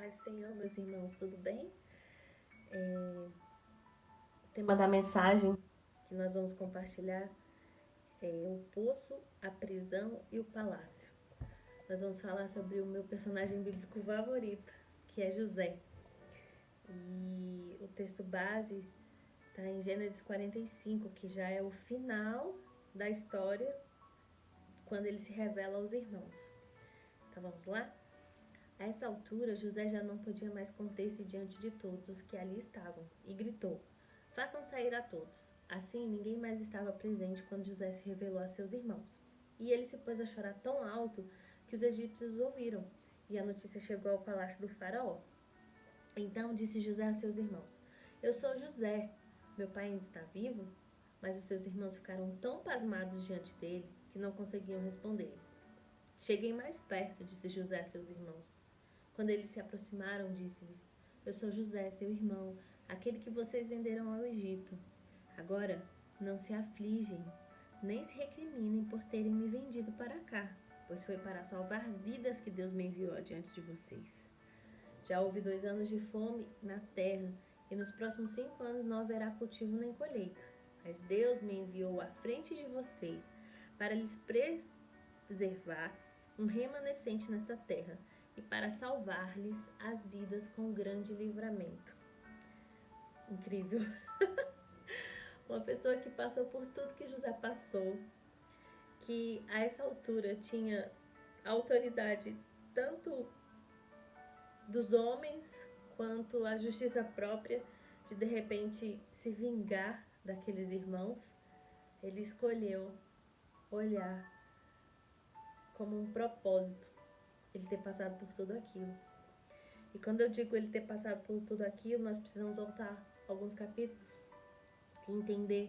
Paz do Senhor, meus irmãos, tudo bem? O tema da mensagem que nós vamos compartilhar é o poço, a prisão e o palácio. Nós vamos falar sobre o meu personagem bíblico favorito, que é José. E o texto base está em Gênesis 45, que já é o final da história, quando ele se revela aos irmãos. Então vamos lá? A essa altura, José já não podia mais conter-se diante de todos os que ali estavam, e gritou: Façam sair a todos. Assim, ninguém mais estava presente quando José se revelou a seus irmãos. E ele se pôs a chorar tão alto que os egípcios ouviram, e a notícia chegou ao palácio do faraó. Então disse José a seus irmãos: Eu sou José. Meu pai ainda está vivo? Mas os seus irmãos ficaram tão pasmados diante dele que não conseguiam responder. Cheguei mais perto, disse José a seus irmãos. Quando eles se aproximaram, disse-lhes: Eu sou José, seu irmão, aquele que vocês venderam ao Egito. Agora, não se afligem, nem se recriminem por terem me vendido para cá, pois foi para salvar vidas que Deus me enviou adiante de vocês. Já houve 2 anos de fome na terra, e nos próximos 5 anos não haverá cultivo nem colheita. Mas Deus me enviou à frente de vocês para lhes preservar um remanescente nesta terra, e para salvar-lhes as vidas com grande livramento. Incrível. Uma pessoa que passou por tudo que José passou, que a essa altura tinha autoridade tanto dos homens quanto a justiça própria de repente se vingar daqueles irmãos, ele escolheu olhar como um propósito ele ter passado por tudo aquilo. E quando eu digo ele ter passado por tudo aquilo, nós precisamos voltar alguns capítulos e entender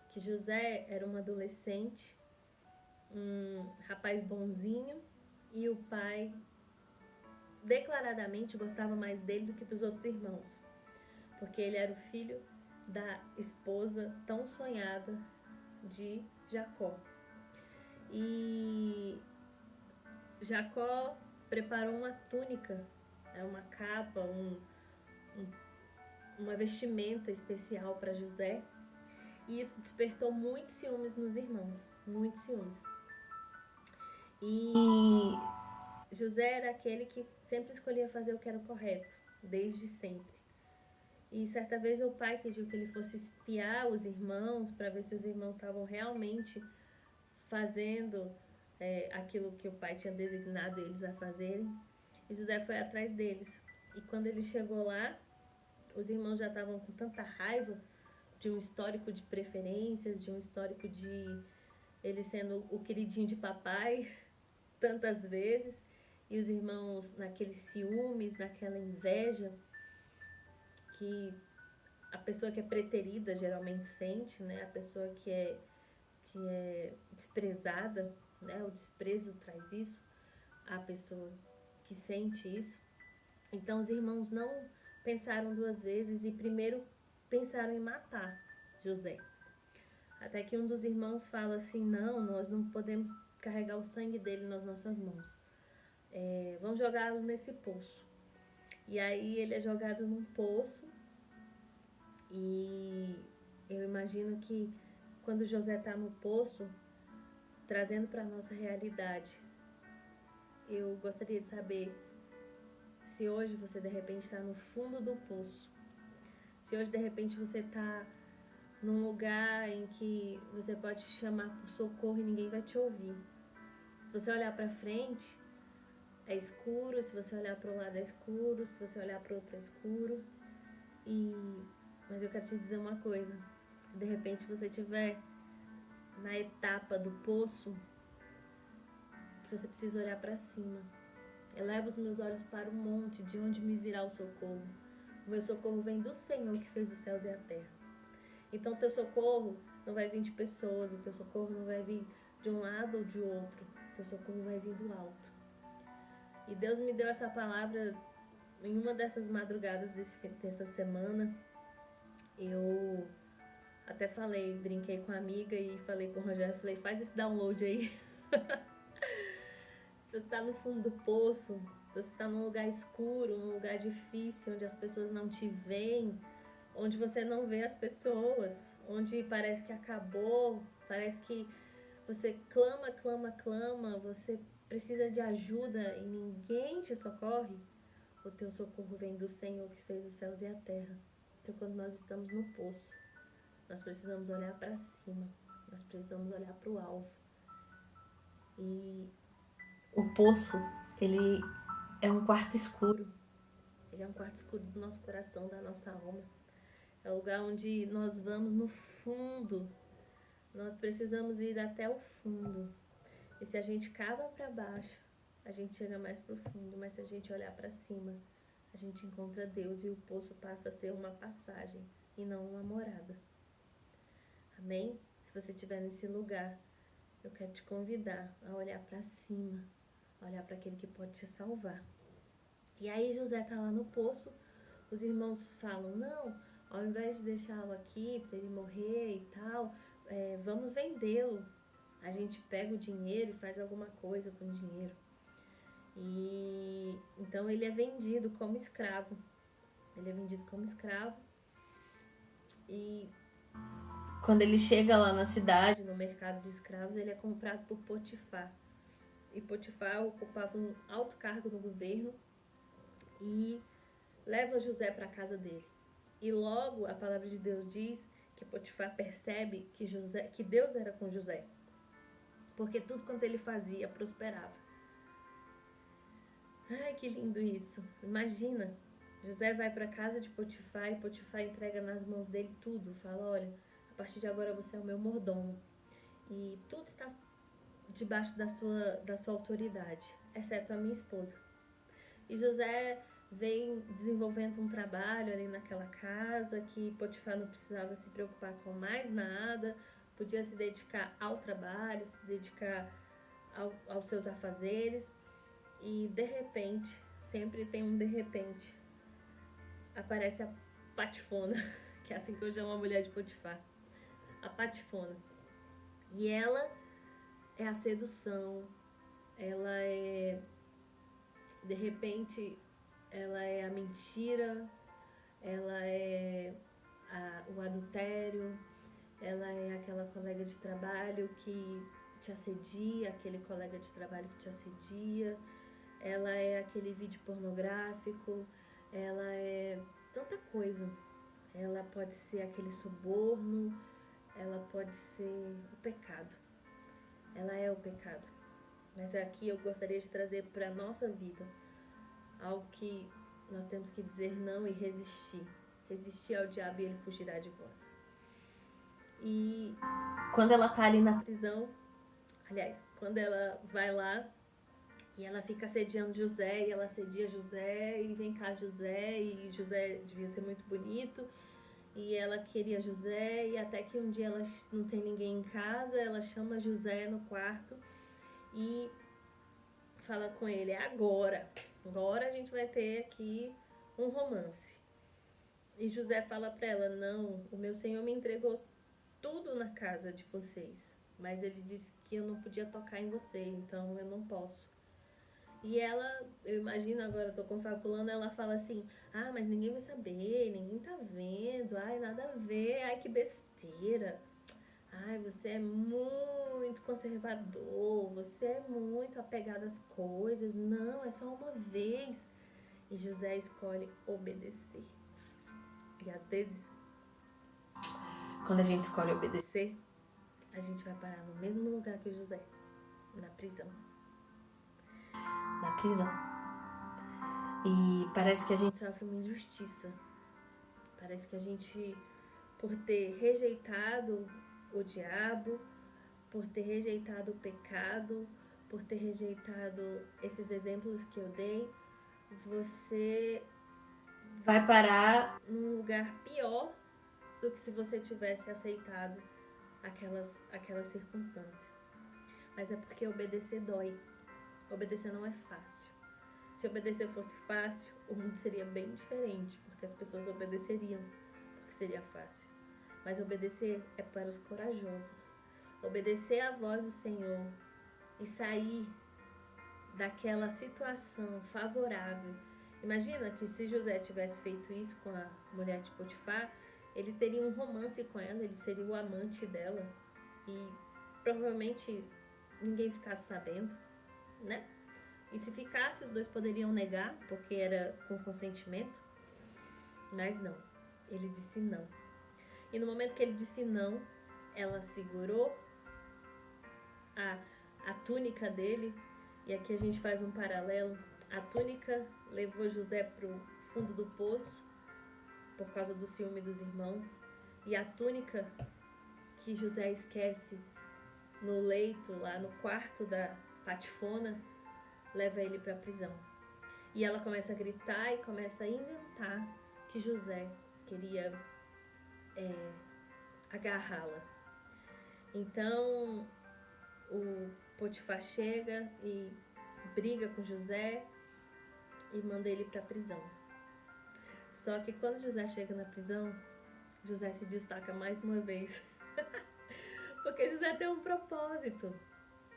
que José era um adolescente, um rapaz bonzinho, e o pai declaradamente gostava mais dele do que dos outros irmãos, porque ele era o filho da esposa tão sonhada de Jacó. E Jacó preparou uma túnica, uma capa, uma vestimenta especial para José, e isso despertou muitos ciúmes nos irmãos, muitos ciúmes. E José era aquele que sempre escolhia fazer o que era correto, desde sempre. E certa vez o pai pediu que ele fosse espiar os irmãos para ver se os irmãos estavam realmente fazendo aquilo que o pai tinha designado eles a fazerem. E José foi atrás deles. E quando ele chegou lá, os irmãos já estavam com tanta raiva de um histórico de preferências, de um histórico de ele sendo o queridinho de papai tantas vezes, e os irmãos naqueles ciúmes, naquela inveja que a pessoa que é preterida geralmente sente, né? A pessoa que é desprezada, né? O desprezo traz isso, a pessoa que sente isso. Então os irmãos não pensaram 2 vezes e primeiro pensaram em matar José. Até que um dos irmãos fala assim: não, nós não podemos carregar o sangue dele nas nossas mãos. Vamos jogá-lo nesse poço. E aí ele é jogado num poço, e eu imagino que quando José está no poço, trazendo para a nossa realidade, eu gostaria de saber se hoje você de repente está no fundo do poço, se hoje de repente você está num lugar em que você pode chamar por socorro e ninguém vai te ouvir. Se você olhar para frente, é escuro, se você olhar para o lado é escuro, se você olhar para o outro é escuro. Mas eu quero te dizer uma coisa: se de repente você estiver na etapa do poço, você precisa olhar para cima. Eleva os meus olhos para o monte, de onde me virá o socorro. O meu socorro vem do Senhor que fez os céus e a terra. Então o teu socorro não vai vir de pessoas, o teu socorro não vai vir de um lado ou de outro, o teu socorro vai vir do alto. E Deus me deu essa palavra em uma dessas madrugadas dessa semana. Eu até brinquei com a amiga e falei com o Rogério, falei: faz esse download aí. Se você está no fundo do poço, se Se você está num lugar escuro, num lugar difícil, onde as pessoas não te veem, onde você não vê as pessoas, onde parece que acabou, parece que você clama, clama, clama, você precisa de ajuda e ninguém te socorre, o teu socorro vem do Senhor que fez os céus e a terra. Então, quando nós estamos no poço, nós precisamos olhar para cima, nós precisamos olhar para o alvo. E o poço, ele é um quarto escuro. Ele é um quarto escuro do nosso coração, da nossa alma. É o lugar onde nós vamos no fundo. Nós precisamos ir até o fundo. E se a gente cava para baixo, a gente chega mais profundo. Mas se a gente olhar para cima, a gente encontra Deus e o poço passa a ser uma passagem e não uma morada. Amém? Se você estiver nesse lugar, eu quero te convidar a olhar para cima, a olhar para aquele que pode te salvar. E aí José está lá no poço, os irmãos falam, não, ao invés de deixá-lo aqui para ele morrer e tal, vamos vendê-lo. A gente pega o dinheiro e faz alguma coisa com o dinheiro. E então ele é vendido como escravo. Ele é vendido como escravo. E quando ele chega lá na cidade, no mercado de escravos, ele é comprado por Potifar. E Potifar ocupava um alto cargo no governo e leva José para a casa dele. E logo a palavra de Deus diz que Potifar percebe que Deus era com José. Porque tudo quanto ele fazia prosperava. Ai, que lindo isso. Imagina, José vai para a casa de Potifar e Potifar entrega nas mãos dele tudo. Fala, olha, a partir de agora você é o meu mordomo. E tudo está debaixo da sua autoridade, exceto a minha esposa. E José vem desenvolvendo um trabalho ali naquela casa que Potifar não precisava se preocupar com mais nada, podia se dedicar ao trabalho, se dedicar aos seus afazeres. E de repente, sempre tem um de repente, aparece a Patifona, que é assim que eu chamo a mulher de Potifar, a Patifona. E ela é a sedução, ela é, de repente, ela é a mentira, ela é o adultério, ela é aquela colega de trabalho que te assedia, aquele colega de trabalho que te assedia, ela é aquele vídeo pornográfico, ela é tanta coisa. Ela pode ser aquele suborno, ela pode ser o pecado. Ela é o pecado. Mas aqui eu gostaria de trazer para a nossa vida algo que nós temos que dizer não e resistir. Resistir ao diabo e ele fugirá de vós. E quando ela tá ali na prisão, aliás, quando ela vai lá e ela fica assediando José, e ela assedia José, e vem cá José, e José devia ser muito bonito, e ela queria José, e até que um dia ela não tem ninguém em casa, ela chama José no quarto e fala com ele, agora a gente vai ter aqui um romance. E José fala pra ela, não, o meu senhor me entregou tudo na casa de vocês, mas ele disse que eu não podia tocar em você, então eu não posso. E ela, eu imagino agora, eu tô confabulando, ela fala assim, ah, mas ninguém vai saber, ninguém tá vendo, ai, nada a ver, ai, que besteira. Ai, você é muito conservador, você é muito apegado às coisas, não, é só uma vez. E José escolhe obedecer. E às vezes, quando a gente escolhe obedecer, a gente vai parar no mesmo lugar que o José, na prisão. Na prisão. E parece que a gente sofre uma injustiça. Parece que a gente, por ter rejeitado o diabo, por ter rejeitado o pecado, por ter rejeitado esses exemplos que eu dei, você vai parar num lugar pior do que se você tivesse aceitado aquela circunstância. Mas é porque obedecer dói. Obedecer não é fácil. Se obedecer fosse fácil, o mundo seria bem diferente, porque as pessoas obedeceriam, porque seria fácil. Mas obedecer é para os corajosos. Obedecer à voz do Senhor e sair daquela situação favorável. Imagina que se José tivesse feito isso com a mulher de Potifar, ele teria um romance com ela, ele seria o amante dela e provavelmente ninguém ficasse sabendo, né? E se ficasse, os dois poderiam negar, porque era com consentimento, mas não, ele disse não. E no momento que ele disse não, ela segurou a túnica dele, e aqui a gente faz um paralelo. A túnica levou José para o fundo do poço, por causa do ciúme dos irmãos, e a túnica que José esquece no leito, lá no quarto da Patifona, leva ele para a prisão. E ela começa a gritar e começa a inventar que José queria agarrá-la. Então o Potifar chega e briga com José e manda ele para a prisão. Só que quando José chega na prisão, José se destaca mais uma vez. Porque José tem um propósito.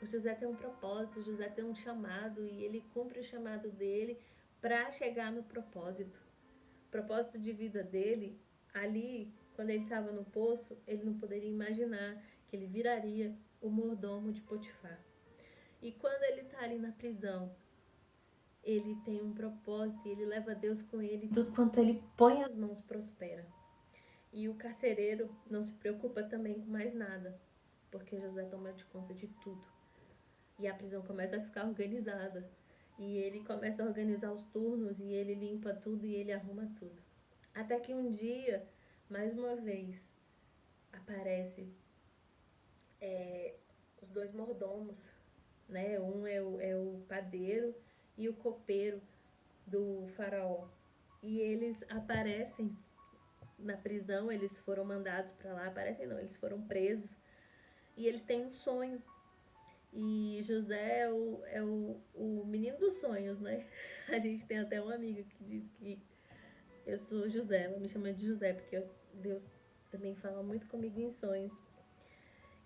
José tem um propósito, José tem um chamado e ele cumpre o chamado dele para chegar no propósito. O propósito de vida dele, ali, quando ele estava no poço, ele não poderia imaginar que ele viraria o mordomo de Potifar. E quando ele está ali na prisão, ele tem um propósito e ele leva Deus com ele. Tudo quanto ele põe as mãos prospera. E o carcereiro não se preocupa também com mais nada, porque José toma de conta de tudo. E a prisão começa a ficar organizada. E ele começa a organizar os turnos, e ele limpa tudo, e ele arruma tudo. Até que um dia, mais uma vez, aparece os dois mordomos, né? Um é o padeiro e o copeiro do faraó. E eles aparecem na prisão, eles foram mandados para lá, aparecem não, eles foram presos. E eles têm um sonho. E José é o menino dos sonhos, né? A gente tem até uma amiga que diz que eu sou José, ela me chama de José, porque Deus também fala muito comigo em sonhos.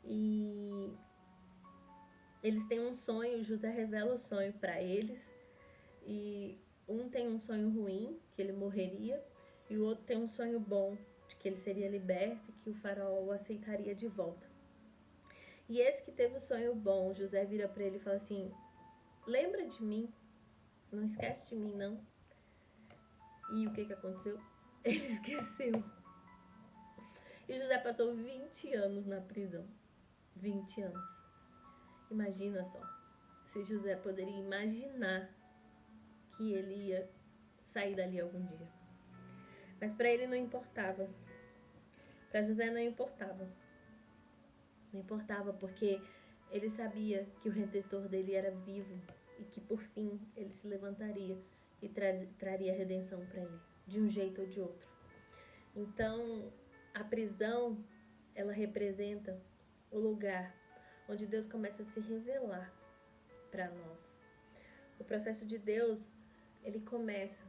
E eles têm um sonho, José revela o sonho para eles. E um tem um sonho ruim, que ele morreria, e o outro tem um sonho bom, de que ele seria liberto e que o faraó o aceitaria de volta. E esse que teve o sonho bom, José vira para ele e fala assim: lembra de mim, não esquece de mim não. E o que aconteceu? Ele esqueceu. E José passou 20 anos na prisão. 20 anos. Imagina só, se José poderia imaginar que ele ia sair dali algum dia. Mas para ele não importava. Para José não importava. Não importava porque ele sabia que o Redentor dele era vivo e que por fim ele se levantaria e traria redenção para ele, de um jeito ou de outro. Então, a prisão, ela representa o lugar onde Deus começa a se revelar para nós. O processo de Deus, ele começa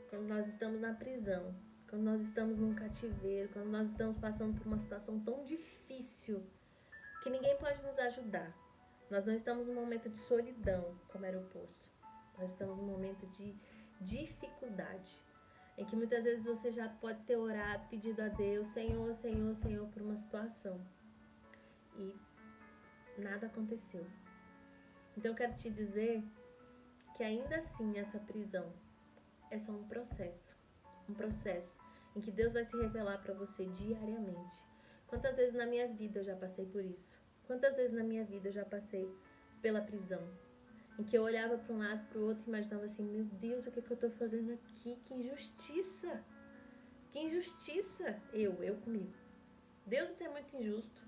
quando nós estamos na prisão, quando nós estamos num cativeiro, quando nós estamos passando por uma situação tão difícil que ninguém pode nos ajudar. Nós não estamos num momento de solidão, como era o poço. Nós estamos num momento de dificuldade, em que muitas vezes você já pode ter orado, pedido a Deus, Senhor, Senhor, Senhor, por uma situação. E nada aconteceu. Então eu quero te dizer que ainda assim essa prisão é só um processo em que Deus vai se revelar para você diariamente. Quantas vezes na minha vida eu já passei por isso? Quantas vezes na minha vida eu já passei pela prisão? Em que eu olhava para um lado, para o outro e imaginava assim: meu Deus, o que eu estou fazendo aqui? Que injustiça! Que injustiça! Eu comigo. Deus é muito injusto,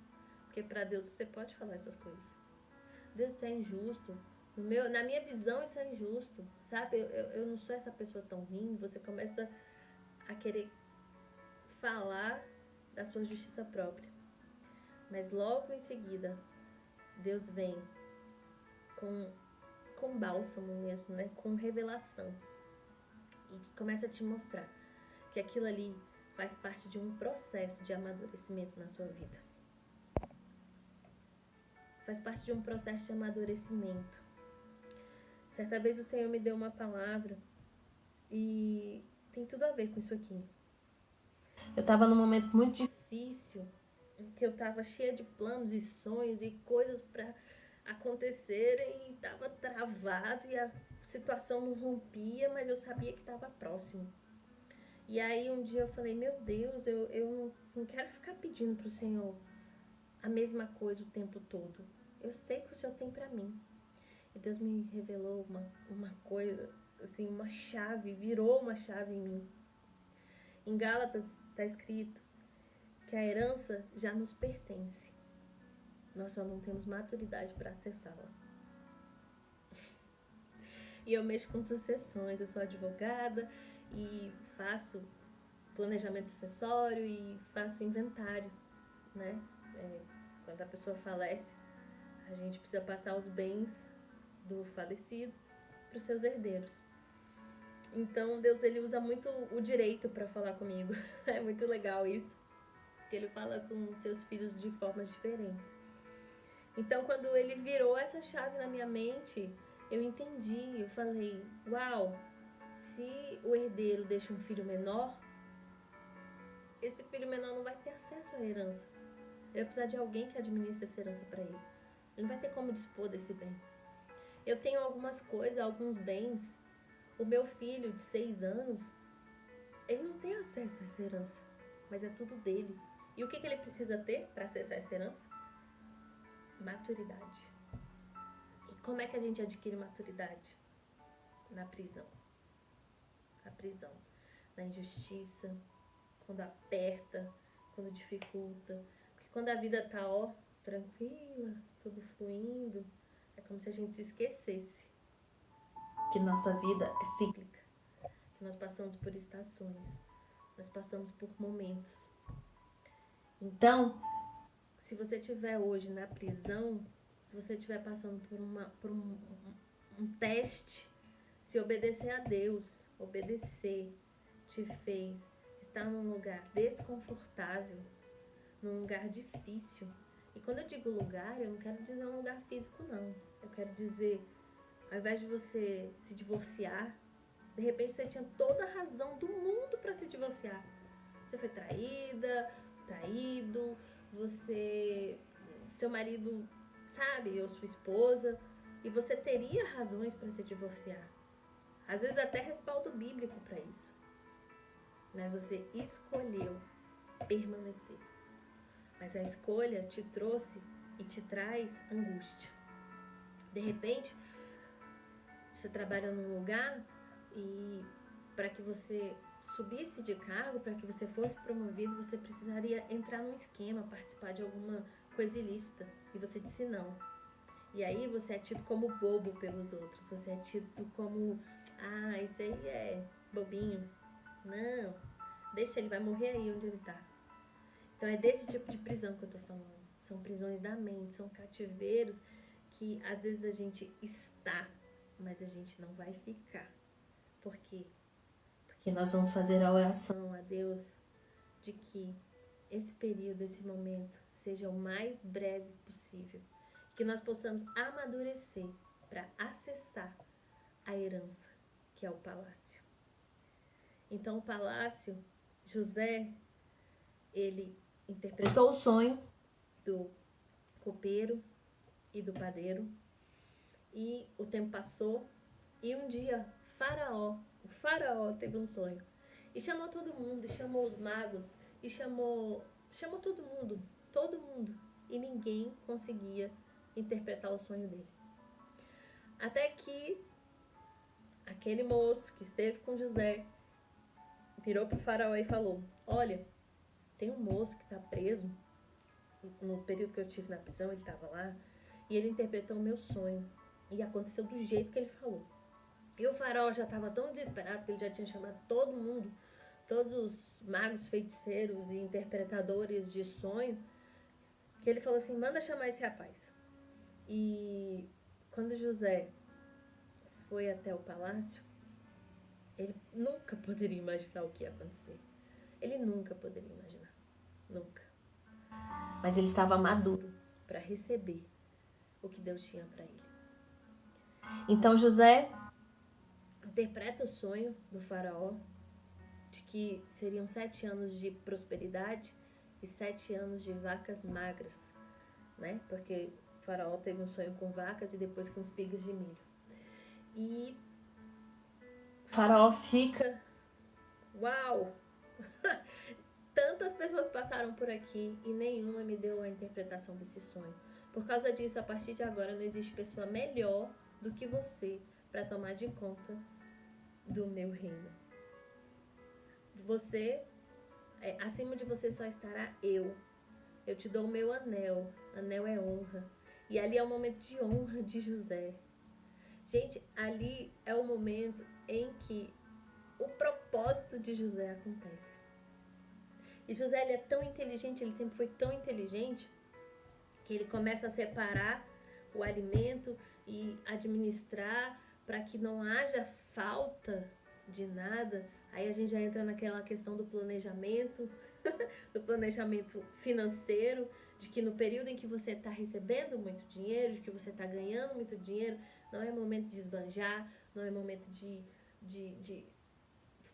porque para Deus você pode falar essas coisas. Deus é injusto. Na minha visão isso é injusto, sabe? Eu não sou essa pessoa tão ruim. Você começa a querer falar da sua justiça própria. Mas logo em seguida, Deus vem com bálsamo mesmo, né? Com revelação. E começa a te mostrar que aquilo ali faz parte de um processo de amadurecimento na sua vida. Faz parte de um processo de amadurecimento. Certa vez o Senhor me deu uma palavra e tem tudo a ver com isso aqui. Eu estava num momento muito difícil, em que eu estava cheia de planos e sonhos e coisas para acontecerem e estava travado e a situação não rompia, mas eu sabia que estava próximo. E aí um dia eu falei, meu Deus, eu não quero ficar pedindo pro Senhor a mesma coisa o tempo todo. Eu sei que o Senhor tem para mim. E Deus me revelou uma coisa, assim, uma chave, virou uma chave em mim. Em Gálatas está escrito que a herança já nos pertence. Nós só não temos maturidade para acessá-la. E eu mexo com sucessões, eu sou advogada e faço planejamento sucessório e faço inventário, né? Quando a pessoa falece, a gente precisa passar os bens do falecido para os seus herdeiros. Então Deus, ele usa muito o direito para falar comigo. É muito legal isso, porque ele fala com seus filhos de formas diferentes. Então quando ele virou essa chave na minha mente, eu entendi, eu falei, uau, se o herdeiro deixa um filho menor, esse filho menor não vai ter acesso à herança. Ele vai precisar de alguém que administre essa herança para ele. Ele não vai ter como dispor desse bem. Eu tenho algumas coisas, alguns bens. O meu filho de 6 anos, ele não tem acesso a essa herança, mas é tudo dele. E o que ele precisa ter para acessar essa herança? Maturidade. E como é que a gente adquire maturidade? Na prisão. Na prisão. Na injustiça, quando aperta, quando dificulta. Porque quando a vida tá, tranquila, tudo fluindo, é como se a gente se esquecesse que nossa vida é cíclica, que nós passamos por estações, nós passamos por momentos. Então, se você estiver hoje na prisão, se você estiver passando por um teste, se obedecer a Deus, obedecer, te fez estar num lugar desconfortável, num lugar difícil. E quando eu digo lugar, eu não quero dizer um lugar físico, não. Eu quero dizer, ao invés de você se divorciar, de repente você tinha toda a razão do mundo para se divorciar. Você foi traída, traído, seu marido, sabe, ou sua esposa, e você teria razões para se divorciar. Às vezes até respaldo bíblico para isso. Mas você escolheu permanecer. Mas a escolha te trouxe e te traz angústia. De repente, você trabalha num lugar e para que você subisse de cargo, para que você fosse promovido, você precisaria entrar num esquema, participar de alguma coisa ilícita. E você disse não. E aí você é tido como bobo pelos outros. Você é tido como, esse aí é bobinho. Não, deixa ele, vai morrer aí onde ele tá. Então é desse tipo de prisão que eu tô falando. São prisões da mente, são cativeiros que às vezes a gente está, mas a gente não vai ficar. Por quê? Porque nós vamos fazer a oração a Deus de que esse período, esse momento, seja o mais breve possível. Que nós possamos amadurecer para acessar a herança, que é o palácio. Então o palácio, José, ele interpretou o sonho do copeiro e do padeiro. E o tempo passou e um dia o faraó teve um sonho. E chamou todo mundo, e chamou os magos, e chamou todo mundo. E ninguém conseguia interpretar o sonho dele. Até que aquele moço que esteve com José virou para o faraó e falou, olha, tem um moço que está preso, no período que eu estive na prisão, ele estava lá, e ele interpretou o meu sonho. E aconteceu do jeito que ele falou. E o faraó já estava tão desesperado que ele já tinha chamado todo mundo, todos os magos, feiticeiros e interpretadores de sonho, que ele falou assim, manda chamar esse rapaz. E quando José foi até o palácio, ele nunca poderia imaginar o que ia acontecer. Ele nunca poderia imaginar. Nunca. Mas ele estava maduro para receber o que Deus tinha para ele. Então José interpreta o sonho do faraó, de que seriam 7 anos de prosperidade e 7 anos de vacas magras, né? Porque o faraó teve um sonho com vacas e depois com espigas de milho. E o faraó fica, uau! Tantas pessoas passaram por aqui e nenhuma me deu a interpretação desse sonho. Por causa disso, a partir de agora não existe pessoa melhor do que você para tomar de conta do meu reino. Você, acima de você só estará eu. Eu te dou o meu anel. Anel é honra. E ali é o momento de honra de José. Gente, ali é o momento em que o propósito de José acontece. E José, ele é tão inteligente, ele sempre foi tão inteligente, que ele começa a separar o alimento e administrar para que não haja falta de nada. Aí a gente já entra naquela questão do planejamento, do planejamento financeiro, de que no período em que você está recebendo muito dinheiro, de que você está ganhando muito dinheiro, não é momento de esbanjar, não é momento de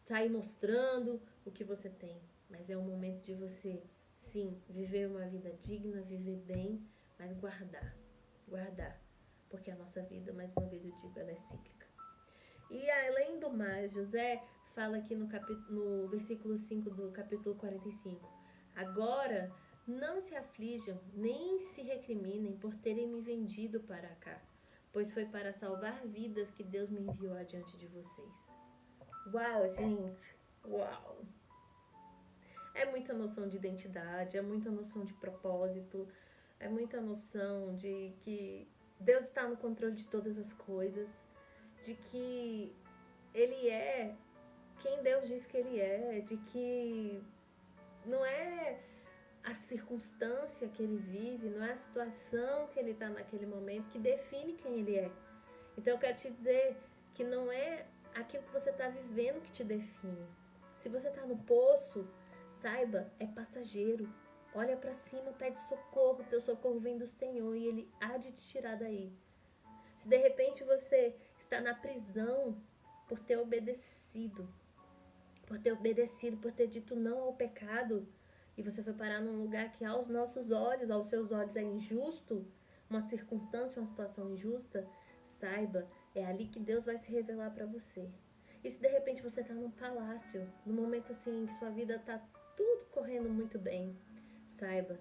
sair mostrando o que você tem, mas é um momento de você, sim, viver uma vida digna, viver bem, mas guardar, porque a nossa vida, mais uma vez eu digo, ela é cíclica. E além do mais, José fala aqui no versículo 5 do capítulo 45, agora não se aflijam, nem se recriminem por terem me vendido para cá, pois foi para salvar vidas que Deus me enviou adiante de vocês. Uau, gente, uau! É muita noção de identidade, é muita noção de propósito, é muita noção de que Deus está no controle de todas as coisas, de que Ele é quem Deus diz que Ele é, de que não é a circunstância que Ele vive, não é a situação que Ele está naquele momento que define quem Ele é. Então eu quero te dizer que não é aquilo que você está vivendo que te define. Se você está no poço, saiba, é passageiro. Olha para cima, pede socorro, teu socorro vem do Senhor e Ele há de te tirar daí. Se de repente você está na prisão por ter obedecido, por ter dito não ao pecado, e você foi parar num lugar que aos nossos olhos, aos seus olhos é injusto, uma circunstância, uma situação injusta, saiba, é ali que Deus vai se revelar para você. E se de repente você está num palácio, num momento assim que sua vida está tudo correndo muito bem, saiba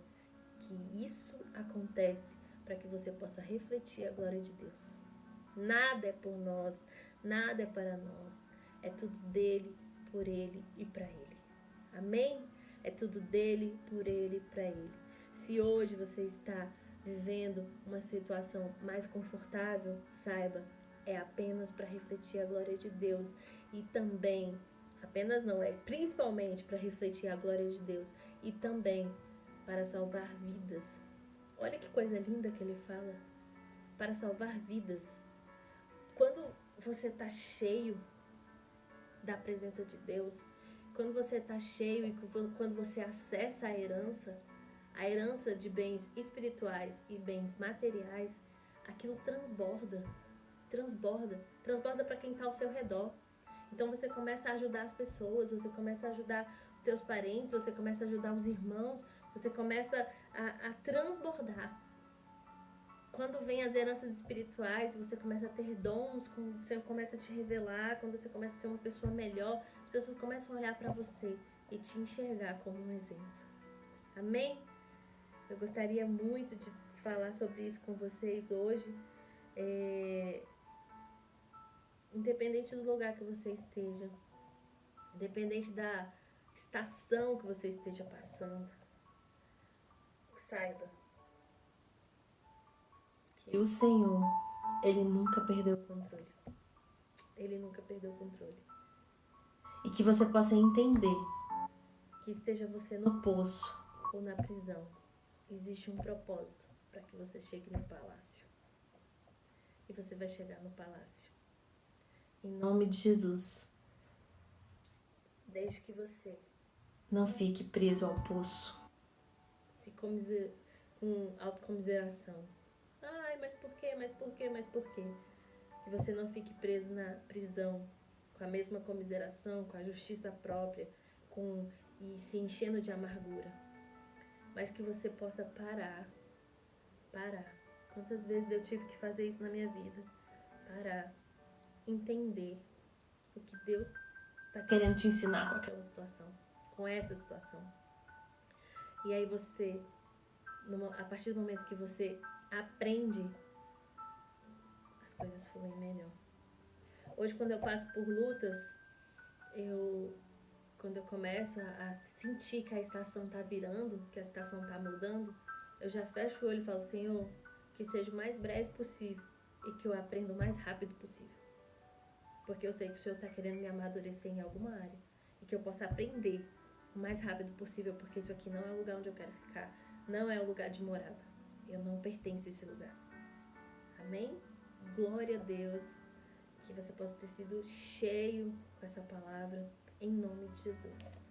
que isso acontece para que você possa refletir a glória de Deus. Nada é por nós, nada é para nós, é tudo dele, por ele e para ele. Amém? É tudo dele, por ele e para ele. Se hoje você está vivendo uma situação mais confortável, saiba, é apenas para refletir a glória de Deus e também, apenas não, é principalmente para refletir a glória de Deus e também para salvar vidas. Olha que coisa linda que ele fala, para salvar vidas. Quando você está cheio da presença de Deus, quando você está cheio e quando você acessa a herança de bens espirituais e bens materiais, aquilo transborda para quem está ao seu redor. Então você começa a ajudar as pessoas, você começa a ajudar os teus parentes, você começa a ajudar os irmãos, você começa a transbordar. Quando vem as heranças espirituais, você começa a ter dons, quando você começa a te revelar, quando você começa a ser uma pessoa melhor, as pessoas começam a olhar para você e te enxergar como um exemplo. Amém? Eu gostaria muito de falar sobre isso com vocês hoje. Independente do lugar que você esteja, independente da estação que você esteja passando, saiba que o Senhor, Ele nunca perdeu o controle. Ele nunca perdeu o controle. E que você possa entender que esteja você no poço ou na prisão, existe um propósito para que você chegue no palácio. E você vai chegar no palácio. Em nome de Jesus. Desde que você não fique preso ao poço, com autocomiseração. Ai, mas por quê? Mas por quê? Mas por quê? Que você não fique preso na prisão com a mesma comiseração, com a justiça própria, e se enchendo de amargura. Mas que você possa parar. Quantas vezes eu tive que fazer isso na minha vida? Parar, entender o que Deus está querendo te ensinar com aquela situação, com essa situação. E aí você, a partir do momento que você aprende, as coisas fluem melhor. Hoje, quando eu passo por lutas, quando eu começo a sentir que a estação está virando, que a estação está mudando, eu já fecho o olho e falo, Senhor, que seja o mais breve possível e que eu aprenda o mais rápido possível. Porque eu sei que o Senhor está querendo me amadurecer em alguma área e que eu possa aprender o mais rápido possível, porque isso aqui não é o lugar onde eu quero ficar, não é o lugar de morada. Eu não pertenço a esse lugar. Amém? Glória a Deus. Que você possa ter sido cheio com essa palavra, em nome de Jesus.